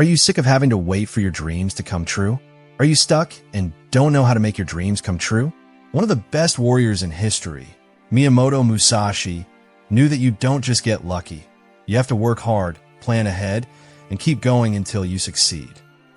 Are you sick of having to wait for your dreams to come true? Are you stuck and don't know how to make your dreams come true? One of the best warriors in history, Miyamoto Musashi, knew that you don't just get lucky. You have to work hard, plan ahead, and keep going until you succeed.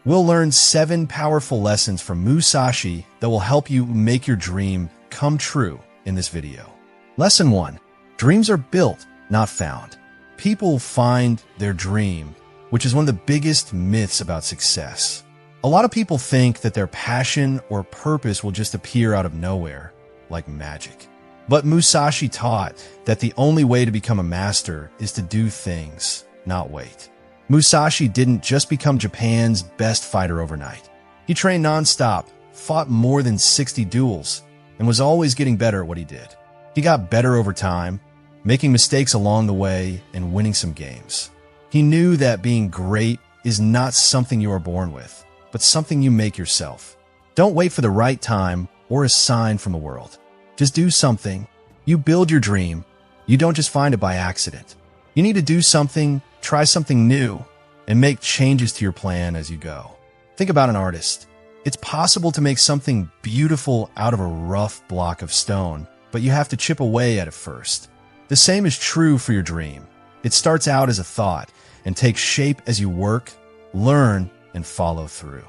We'll learn 7 powerful lessons from Musashi that will help you make your dream come true in this video. Lesson 1. Dreams are built, not found. People find their dream, which is one of the biggest myths about success. A lot of people think that their passion or purpose will just appear out of nowhere, like magic. But Musashi taught that the only way to become a master is to do things, not wait. Musashi didn't just become Japan's best fighter overnight. He trained non-stop, fought more than 60 duels, and was always getting better at what he did. He got better over time, making mistakes along the way and winning some games. He knew that being great is not something you are born with, but something you make yourself. Don't wait for the right time or a sign from the world. Just do something. You build your dream. You don't just find it by accident. You need to do something, try something new, and make changes to your plan as you go. Think about an artist. It's possible to make something beautiful out of a rough block of stone, but you have to chip away at it first. The same is true for your dream. It starts out as a thought and takes shape as you work, learn, and follow through.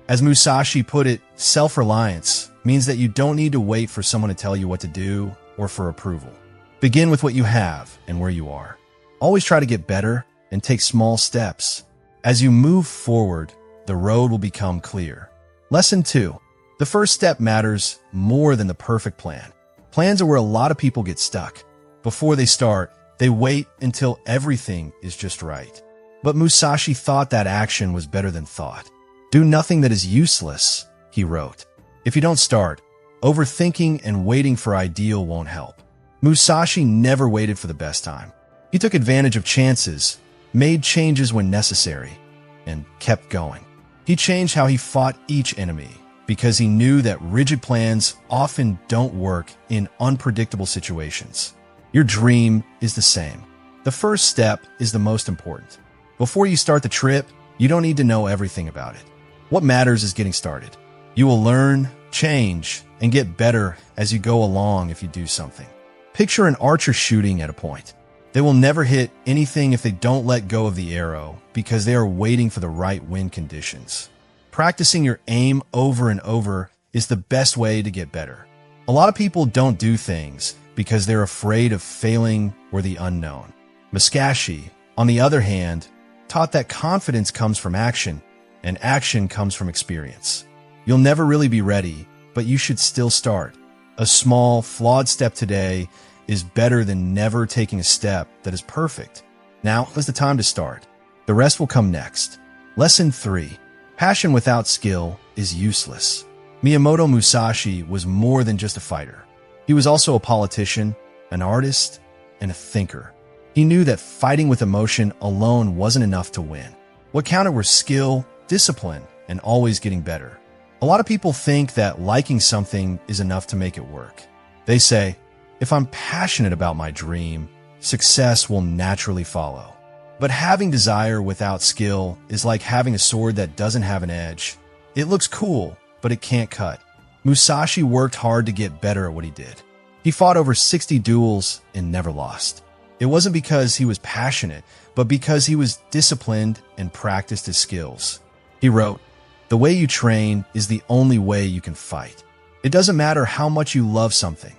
As Musashi put it, self-reliance means that you don't need to wait for someone to tell you what to do or for approval. Begin with what you have and where you are. Always try to get better and take small steps. As you move forward, the road will become clear. Lesson 2. The first step matters more than the perfect plan. Plans are where a lot of people get stuck. Before they start, they wait until everything is just right. But Musashi thought that action was better than thought. Do nothing that is useless, he wrote. If you don't start, overthinking and waiting for ideal won't help. Musashi never waited for the best time. He took advantage of chances, made changes when necessary, and kept going. He changed how he fought each enemy because he knew that rigid plans often don't work in unpredictable situations. Your dream is the same. The first step is the most important. Before you start the trip, you don't need to know everything about it. What matters is getting started. You will learn, change, and get better as you go along if you do something. Picture an archer shooting at a point. They will never hit anything if they don't let go of the arrow because they are waiting for the right wind conditions. Practicing your aim over and over is the best way to get better. A lot of people don't do things because they're afraid of failing or the unknown. Musashi, on the other hand, taught that confidence comes from action and action comes from experience. You'll never really be ready, but you should still start. A small, flawed step today is better than never taking a step that is perfect. Now is the time to start. The rest will come next. Lesson 3. Passion without skill is useless. Miyamoto Musashi was more than just a fighter. He was also a politician, an artist, and a thinker. He knew that fighting with emotion alone wasn't enough to win. What counted were skill, discipline, and always getting better. A lot of people think that liking something is enough to make it work. They say, if I'm passionate about my dream, success will naturally follow. But having desire without skill is like having a sword that doesn't have an edge. It looks cool, but it can't cut. Musashi worked hard to get better at what he did. He fought over 60 duels and never lost. It wasn't because he was passionate, but because he was disciplined and practiced his skills. He wrote, "The way you train is the only way you can fight." It doesn't matter how much you love something.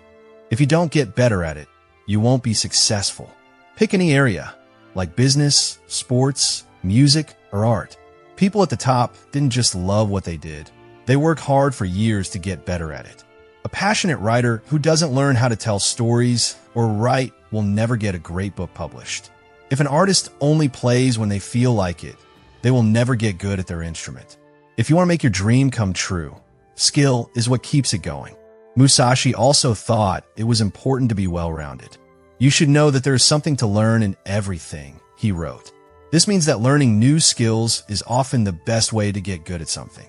If you don't get better at it, you won't be successful. Pick any area, like business, sports, music, or art. People at the top didn't just love what they did. They worked hard for years to get better at it. A passionate writer who doesn't learn how to tell stories or write will never get a great book published. If an artist only plays when they feel like it, they will never get good at their instrument. If you want to make your dream come true, skill is what keeps it going. Musashi also thought it was important to be well-rounded. You should know that there is something to learn in everything, he wrote. This means that learning new skills is often the best way to get good at something.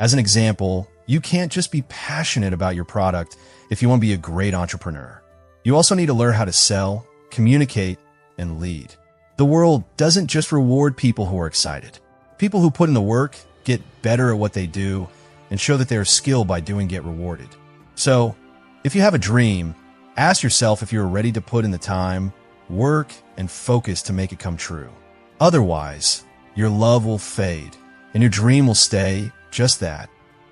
As an example, you can't just be passionate about your product if you want to be a great entrepreneur. You also need to learn how to sell, communicate, and lead. The world doesn't just reward people who are excited. People who put in the work get better at what they do and show that they are skilled by doing get rewarded. So, if you have a dream, ask yourself if you are ready to put in the time, work, and focus to make it come true. Otherwise, your love will fade, and your dream will stay just that,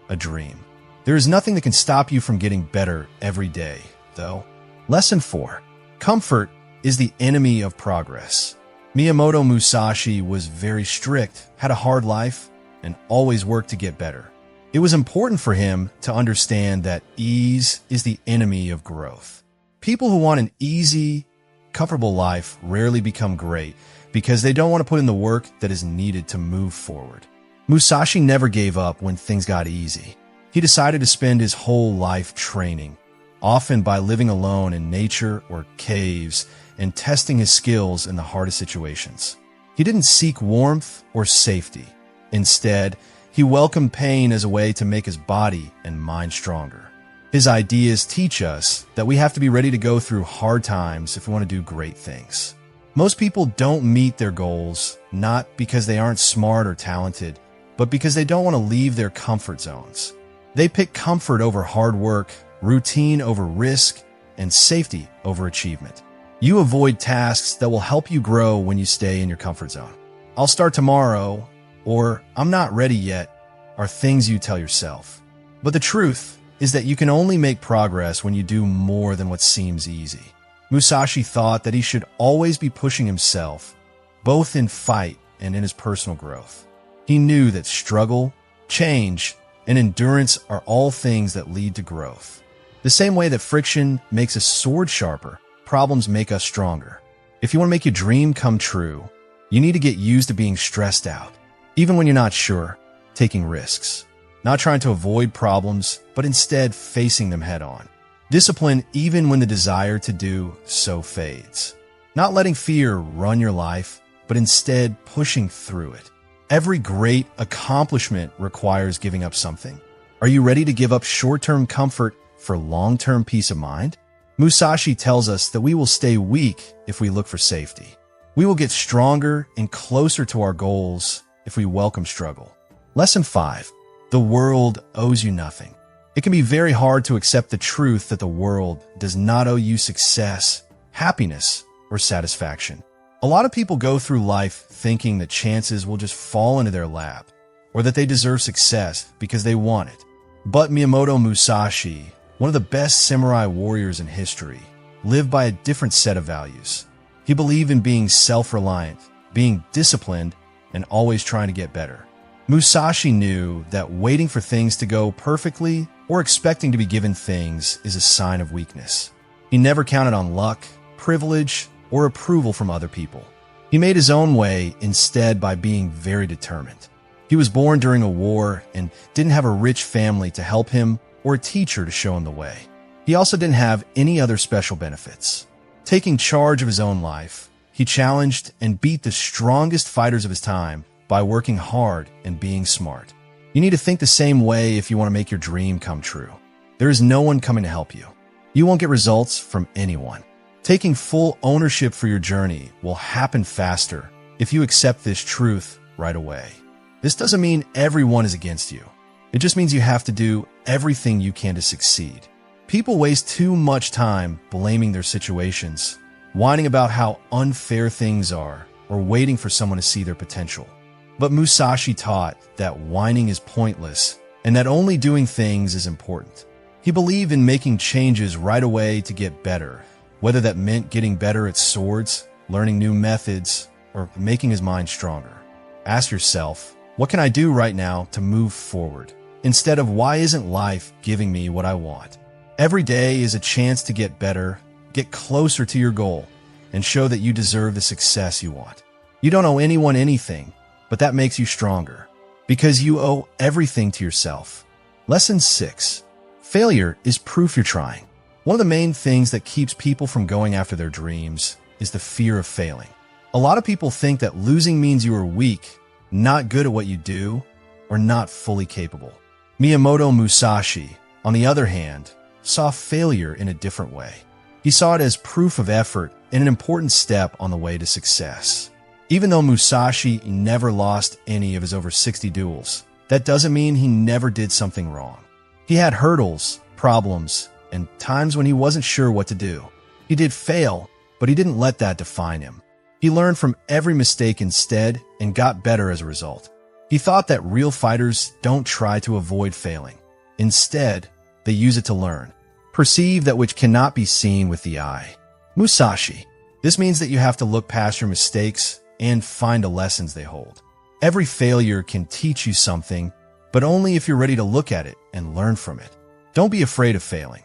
a dream. There is nothing that can stop you from getting better every day, though. Lesson 4. Comfort is the enemy of progress. Miyamoto Musashi was very strict, had a hard life, and always worked to get better. It was important for him to understand that ease is the enemy of growth. People who want an easy, comfortable life rarely become great because they don't want to put in the work that is needed to move forward. Musashi never gave up when things got easy. He decided to spend his whole life training, often by living alone in nature or caves and testing his skills in the hardest situations. He didn't seek warmth or safety. Instead, he welcomed pain as a way to make his body and mind stronger. His ideas teach us that we have to be ready to go through hard times if we want to do great things. Most people don't meet their goals, not because they aren't smart or talented, but because they don't want to leave their comfort zones. They pick comfort over hard work, routine over risk, and safety over achievement. You avoid tasks that will help you grow when you stay in your comfort zone. I'll start tomorrow, or I'm not ready yet, are things you tell yourself. But the truth is that you can only make progress when you do more than what seems easy. Musashi thought that he should always be pushing himself, both in fight and in his personal growth. He knew that struggle, change, and endurance are all things that lead to growth. The same way that friction makes a sword sharper, problems make us stronger. If you want to make your dream come true, you need to get used to being stressed out, even when you're not sure, taking risks, not trying to avoid problems, but instead facing them head on. Discipline even when the desire to do so fades. Not letting fear run your life, but instead pushing through it. Every great accomplishment requires giving up something. Are you ready to give up short-term comfort for long-term peace of mind? Musashi tells us that we will stay weak if we look for safety. We will get stronger and closer to our goals if we welcome struggle. Lesson 5. The world owes you nothing. It can be very hard to accept the truth that the world does not owe you success, happiness, or satisfaction. A lot of people go through life thinking that chances will just fall into their lap, or that they deserve success because they want it. But Miyamoto Musashi, one of the best samurai warriors in history, lived by a different set of values. He believed in being self-reliant, being disciplined, and always trying to get better. Musashi knew that waiting for things to go perfectly or expecting to be given things is a sign of weakness. He never counted on luck, privilege, or approval from other people. He made his own way instead by being very determined. He was born during a war and didn't have a rich family to help him or a teacher to show him the way. He also didn't have any other special benefits. Taking charge of his own life, he challenged and beat the strongest fighters of his time by working hard and being smart. You need to think the same way if you want to make your dream come true. There is no one coming to help you. You won't get results from anyone. Taking full ownership for your journey will happen faster if you accept this truth right away. This doesn't mean everyone is against you. It just means you have to do everything you can to succeed. People waste too much time blaming their situations, whining about how unfair things are, or waiting for someone to see their potential. But Musashi taught that whining is pointless and that only doing things is important. He believed in making changes right away to get better, whether that meant getting better at swords, learning new methods, or making his mind stronger. Ask yourself, what can I do right now to move forward? Instead of why isn't life giving me what I want? Every day is a chance to get better, get closer to your goal, and show that you deserve the success you want. You don't owe anyone anything, but that makes you stronger, because you owe everything to yourself. Lesson 6. Failure is proof you're trying. One of the main things that keeps people from going after their dreams is the fear of failing. A lot of people think that losing means you are weak, not good at what you do, or not fully capable. Miyamoto Musashi, on the other hand, saw failure in a different way. He saw it as proof of effort and an important step on the way to success. Even though Musashi never lost any of his over 60 duels, that doesn't mean he never did something wrong. He had hurdles, problems, and times when he wasn't sure what to do. He did fail, but he didn't let that define him. He learned from every mistake instead and got better as a result. He thought that real fighters don't try to avoid failing. Instead, they use it to learn, perceive that which cannot be seen with the eye. Musashi. This means that you have to look past your mistakes and find the lessons they hold. Every failure can teach you something, but only if you're ready to look at it and learn from it. Don't be afraid of failing.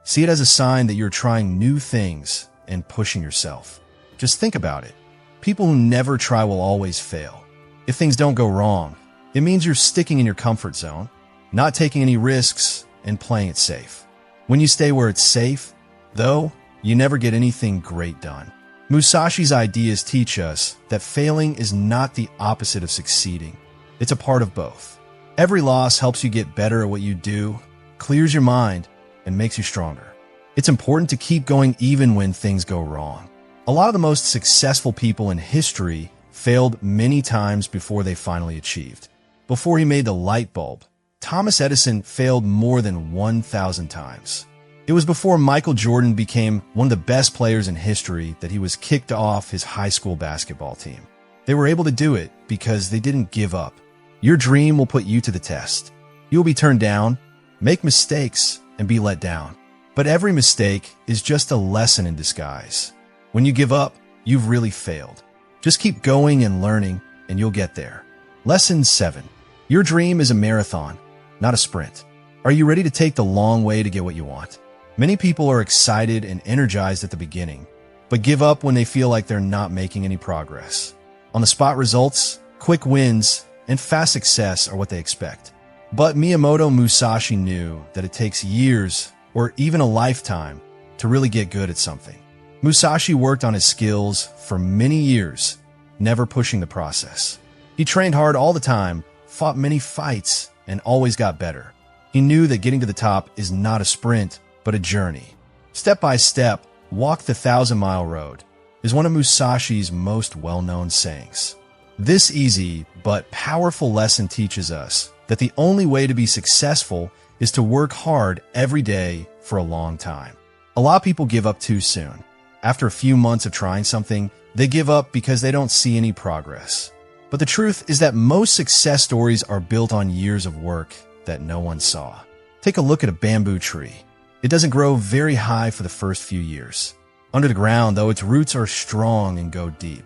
See it as a sign that you're trying new things and pushing yourself. Just think about it. People who never try will always fail. If things don't go wrong, it means you're sticking in your comfort zone, not taking any risks, and playing it safe. When you stay where it's safe, though, you never get anything great done. Musashi's ideas teach us that failing is not the opposite of succeeding. It's a part of both. Every loss helps you get better at what you do, clears your mind, and makes you stronger. It's important to keep going even when things go wrong. A lot of the most successful people in history failed many times before they finally achieved. Before he made the light bulb, Thomas Edison failed more than 1,000 times. It was before Michael Jordan became one of the best players in history that he was kicked off his high school basketball team. They were able to do it because they didn't give up. Your dream will put you to the test. You will be turned down, make mistakes, and be let down. But every mistake is just a lesson in disguise. When you give up, you've really failed. Just keep going and learning, and you'll get there. Lesson 7. Your dream is a marathon, not a sprint. Are you ready to take the long way to get what you want? Many people are excited and energized at the beginning, but give up when they feel like they're not making any progress. On-the-spot results, quick wins, and fast success are what they expect. But Miyamoto Musashi knew that it takes years or even a lifetime to really get good at something. Musashi worked on his skills for many years, never pushing the process. He trained hard all the time, fought many fights, and always got better. He knew that getting to the top is not a sprint, but a journey. Step by step, walk the 1,000-mile road is one of Musashi's most well-known sayings. This easy but powerful lesson teaches us that the only way to be successful is to work hard every day for a long time. A lot of people give up too soon. After a few months of trying something, they give up because they don't see any progress. But the truth is that most success stories are built on years of work that no one saw. Take a look at a bamboo tree. It doesn't grow very high for the first few years. Under the ground, though, its roots are strong and go deep.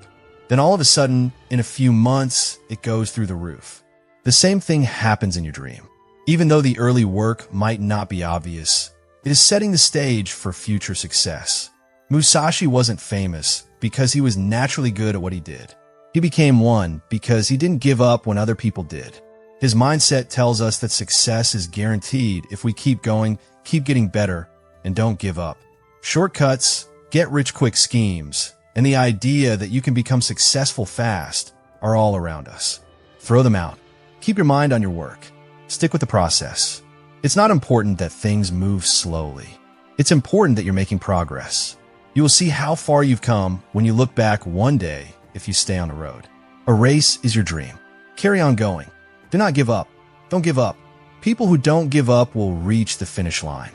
Then all of a sudden, in a few months, it goes through the roof. The same thing happens in your dream. Even though the early work might not be obvious, it is setting the stage for future success. Musashi wasn't famous because he was naturally good at what he did. He became one because he didn't give up when other people did. His mindset tells us that success is guaranteed if we keep going, keep getting better, and don't give up. Shortcuts, get-rich-quick schemes, and the idea that you can become successful fast are all around us. Throw them out. Keep your mind on your work. Stick with the process. It's not important that things move slowly. It's important that you're making progress. You will see how far you've come when you look back one day if you stay on the road. A race is your dream. Carry on going. Do not give up. Don't give up. People who don't give up will reach the finish line.